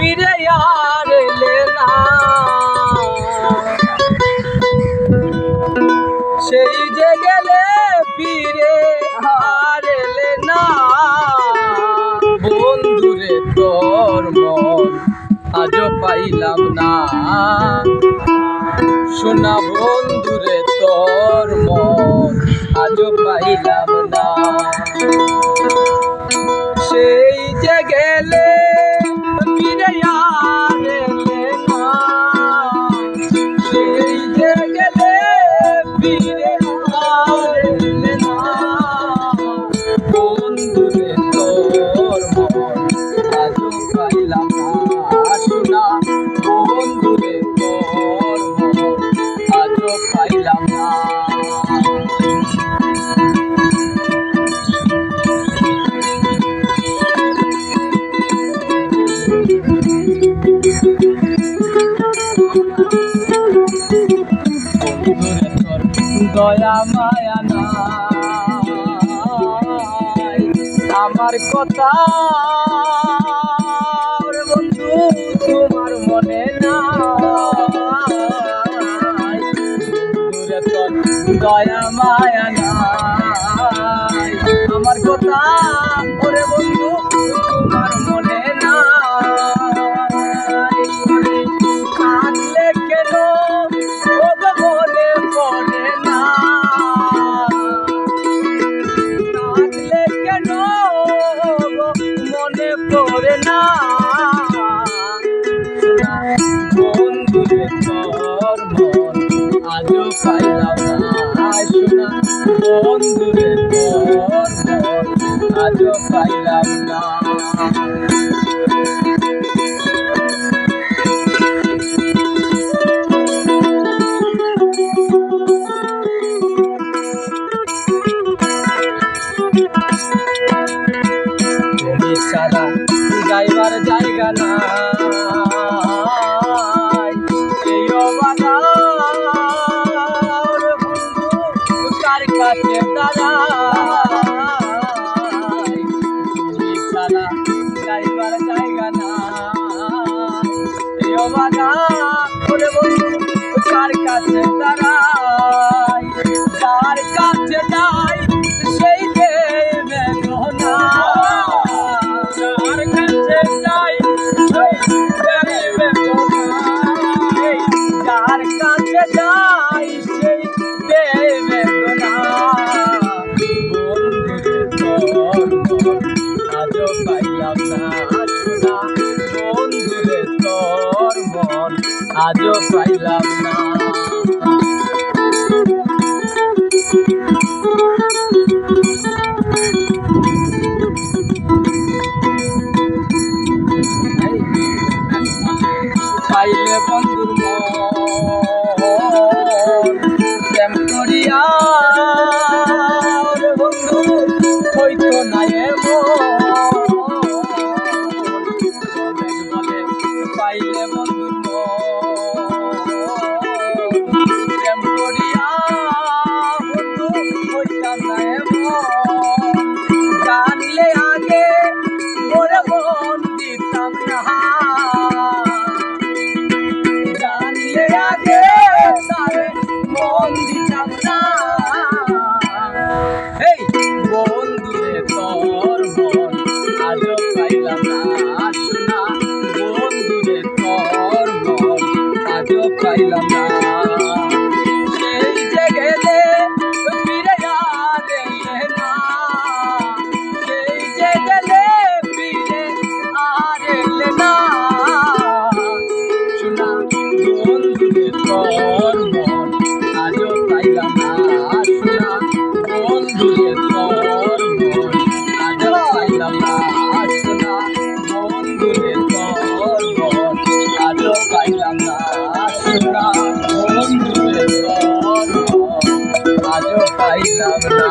ফিরে আর এলে না। সেই যে গেলে ফিরে আর এলে না। বন্ধুরে তোর মন আজও পাইলাম না। শোনা বন্ধুরে তোর মন আজও পাইলাম না। সেই যে গেলে ফিরে আর এলে না। সেই যে গেলে ফিরে আর এলে না। বন্ধুরে তোর মন আজও পাইলাম না। শোনা বন্ধুরে তোর মন আজও পাইলাম না। দয়া মায়া নাই আমার কথা বন্ধু তোমার মনে নাই। দয়া মায়া নাই আমার কথা ওরে বন্ধু তোমার মনে নাই। থাকলে কেন মনে পড়ে না। থাকলে কেন মনে পড়ে না। বন্ধুরে তোর মন আজও পাইলাম না। শোনা বন্ধুরে তোর মন আজও পাইলাম না। তুমি ছাড়া যাইবার জায়গা নাই। এই অবাধার বন্ধু কার কাছে দাঁড়াই। তুমি ছাড়া যাইবার জায়গা নাই। এই অবাধার বন্ধু কার কাছে দাঁড়াই। কার কাছে যাই সেই দেবে না। কার কাছে যাই সেই দেবে না। কার কাছে যাই সেই দেবে না। বন্ধুরে তোর মন আজও পাইলাম না। শোনা বন্ধুরে তোর মন আজও পাইলাম না। পাইলে বন্ধুর মন প্রেম করিয়া বন্ধু হইতো না এমন। পাইলে বন্ধুর মন প্রেম করিয়া বন্ধু হইতাম না এমন। জানলে আগে ওরে মন দিতাম না। জানলে আগে তারে মন দিতাম না। এই বন্ধুরে তোর মন আজও পাইলাম না। শোনা বন্ধুরে তোর মন আজও পাইলাম না। সেই যে গেলে ফিরে আর এলে না। সেই যে গেলে ফিরে আর এলে না। শোনা বন্ধুরে তোর মন আজও পাইলাম না। শোনা বন্ধুরে তোর মন আজও পাইলাম না। শোনা বন্ধুরে তোর মন আজও পাইলাম না। শোনা বন্ধুরে তোর মন আজও পাইলাম না।